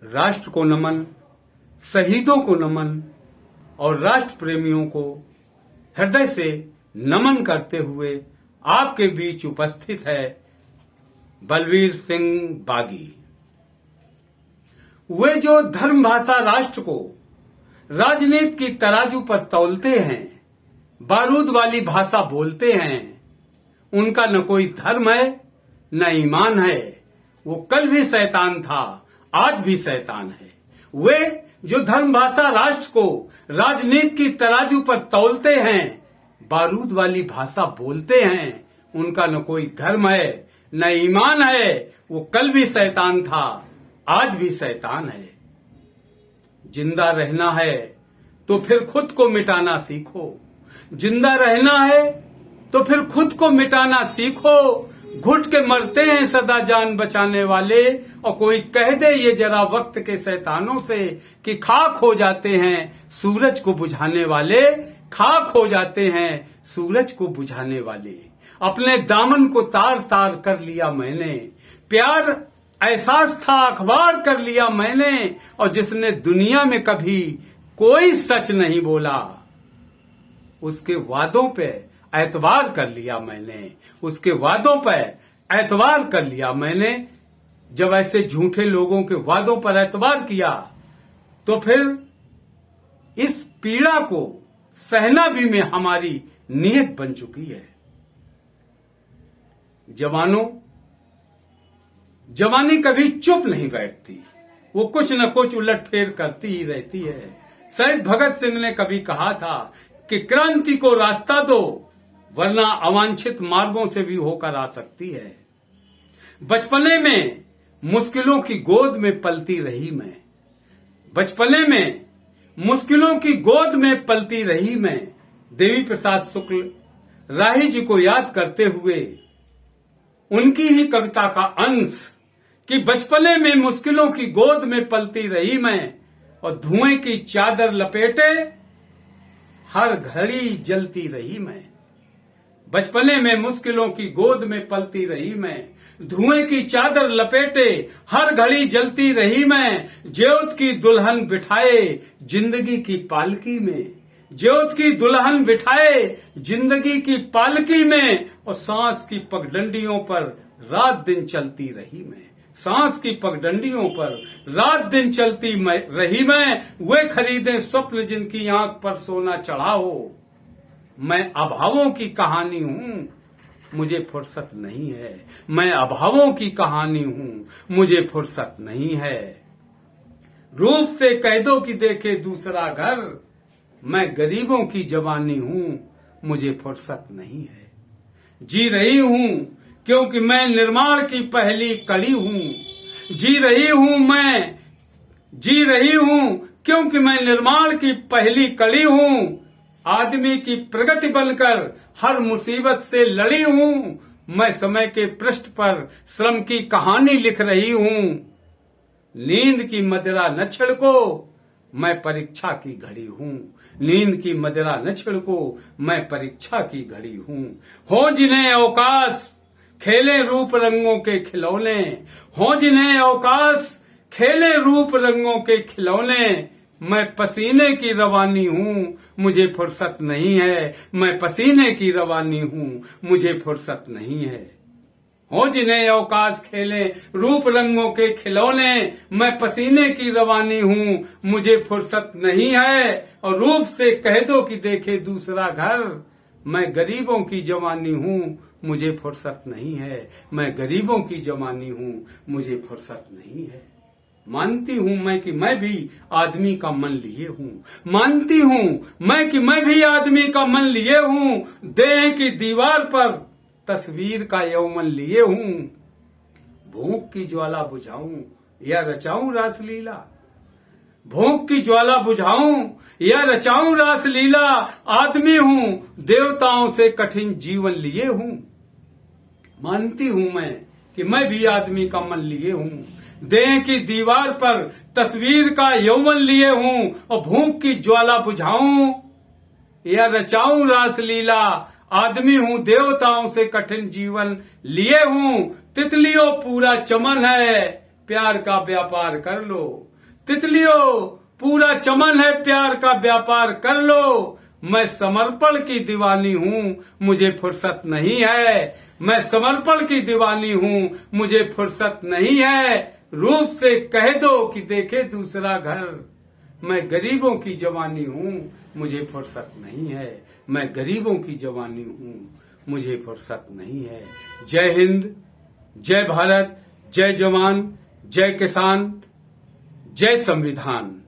राष्ट्र को नमन, शहीदों को नमन और राष्ट्र प्रेमियों को हृदय से नमन करते हुए आपके बीच उपस्थित है बलवीर सिंह बागी। वे जो धर्म भाषा राष्ट्र को राजनीति की तराजू पर तौलते हैं, बारूद वाली भाषा बोलते हैं, उनका न कोई धर्म है न ईमान है। वो कल भी शैतान था, आज भी शैतान है। वे जो धर्म भाषा राष्ट्र को राजनीति की तराजू पर तौलते हैं, बारूद वाली भाषा बोलते हैं, उनका न कोई धर्म है न ईमान है। वो कल भी शैतान था, आज भी शैतान है। जिंदा रहना है तो फिर खुद को मिटाना सीखो। जिंदा रहना है तो फिर खुद को मिटाना सीखो। घुट के मरते हैं सदा जान बचाने वाले, और कोई कह दे ये जरा वक्त के शैतानों से कि खाक हो जाते हैं सूरज को बुझाने वाले, खाक हो जाते हैं सूरज को बुझाने वाले। अपने दामन को तार तार कर लिया मैंने, प्यार एहसास था अखबार कर लिया मैंने, और जिसने दुनिया में कभी कोई सच नहीं बोला, उसके वादों पे एतबार कर लिया मैंने, उसके वादों पे एतबार कर लिया मैंने। जब ऐसे झूठे लोगों के वादों पर एतबार किया तो फिर इस पीड़ा को सहना भी में हमारी नियत बन चुकी है। जवानों, जवानी कभी चुप नहीं बैठती, वो कुछ न कुछ उलटफेर करती ही रहती है। शहीद भगत सिंह ने कभी कहा था कि क्रांति को रास्ता दो, वरना अवांछित मार्गों से भी होकर आ सकती है। बचपने में मुश्किलों की गोद में पलती रही मैं, बचपने में मुश्किलों की गोद में पलती रही मैं। देवी प्रसाद शुक्ल राही जी को याद करते हुए उनकी ही कविता का अंश कि बचपने में मुश्किलों की गोद में पलती रही मैं, और धुएं की चादर लपेटे हर घड़ी जलती रही मैं। बचपने में मुश्किलों की गोद में पलती रही मैं, धुएं की चादर लपेटे हर घड़ी जलती रही मैं। ज्योत की दुल्हन बिठाए जिंदगी की पालकी में, ज्योत की दुल्हन बिठाए जिंदगी की पालकी में, और सांस की पगडंडियों पर रात दिन चलती रही मैं, सांस की पगडंडियों पर रात दिन चलती रही मैं। वे खरीदे स्वप्न जिनकी आंख पर सोना चढ़ा हो। मैं अभावों की कहानी हूं, मुझे फुर्सत नहीं है। मैं अभावों की कहानी हूं, मुझे फुर्सत नहीं है। रूप से कह दो कि देखे दूसरा घर, मैं गरीबों की जवानी हूं, मुझे फुर्सत नहीं है। जी रही हूं क्योंकि मैं निर्माण की पहली कड़ी हूं। जी रही हूं क्योंकि मैं निर्माण की पहली कड़ी हूं। आदमी की प्रगति बनकर हर मुसीबत से लड़ी हूं। मैं समय के पृष्ठ पर श्रम की कहानी लिख रही हूं। नींद की मदिरा न छिड़को, मैं परीक्षा की घड़ी हूं। नींद की मदिरा न छिड़को, मैं परीक्षा की घड़ी हूं। हो जिन्हें अवकाश खेले रूप रंगों के खिलौने, हो जिन्हें अवकाश खेले रूप रंगों के खिलौने। मैं पसीने की रवानी हूं, मुझे फुर्सत नहीं है। मैं पसीने की रवानी हूं, मुझे फुर्सत नहीं है। हो जिन्हें अवकाश खेले रूप रंगों के खिलौने, मैं पसीने की रवानी हूं, मुझे फुर्सत नहीं है। और रूप से कह दो कि देखे दूसरा घर, मैं गरीबों की जवानी हूं, मुझे फुर्सत नहीं है। मैं गरीबों की जवानी हूं, मुझे फुर्सत नहीं है। मानती हूं मैं कि मैं भी आदमी का मन लिए हूं, मानती हूं मैं कि मैं भी आदमी का मन लिए हूं। देह की दीवार पर तस्वीर का यौवन लिए हूं। भूख की ज्वाला बुझाऊं या रचाऊं रासलीला, भूख की ज्वाला बुझाऊं या रचाऊं रासलीला। आदमी हूं, देवताओं से कठिन जीवन लिए हूं। मानती हूं मैं कि मैं भी आदमी का मन लिए हूं। देह की दीवार पर तस्वीर का यौवन लिए हूं, और भूख की ज्वाला बुझाऊं या रचाऊं रासलीला। आदमी हूं, देवताओं से कठिन जीवन लिए हूं। तितलियों पूरा चमन है, प्यार का व्यापार कर लो। तितलियों, पूरा चमन है प्यार का, व्यापार कर लो। मैं समर्पण की दीवानी हूँ, मुझे फुर्सत नहीं है। मैं समर्पण की दीवानी हूँ, मुझे फुर्सत नहीं है। रूप से कह दो कि देखे दूसरा घर। मैं गरीबों की जवानी हूँ, मुझे फुर्सत नहीं है। मैं गरीबों की जवानी हूँ, मुझे फुर्सत नहीं है। जय हिंद, जय भारत, जय जवान, जय किसान, जय संविधान।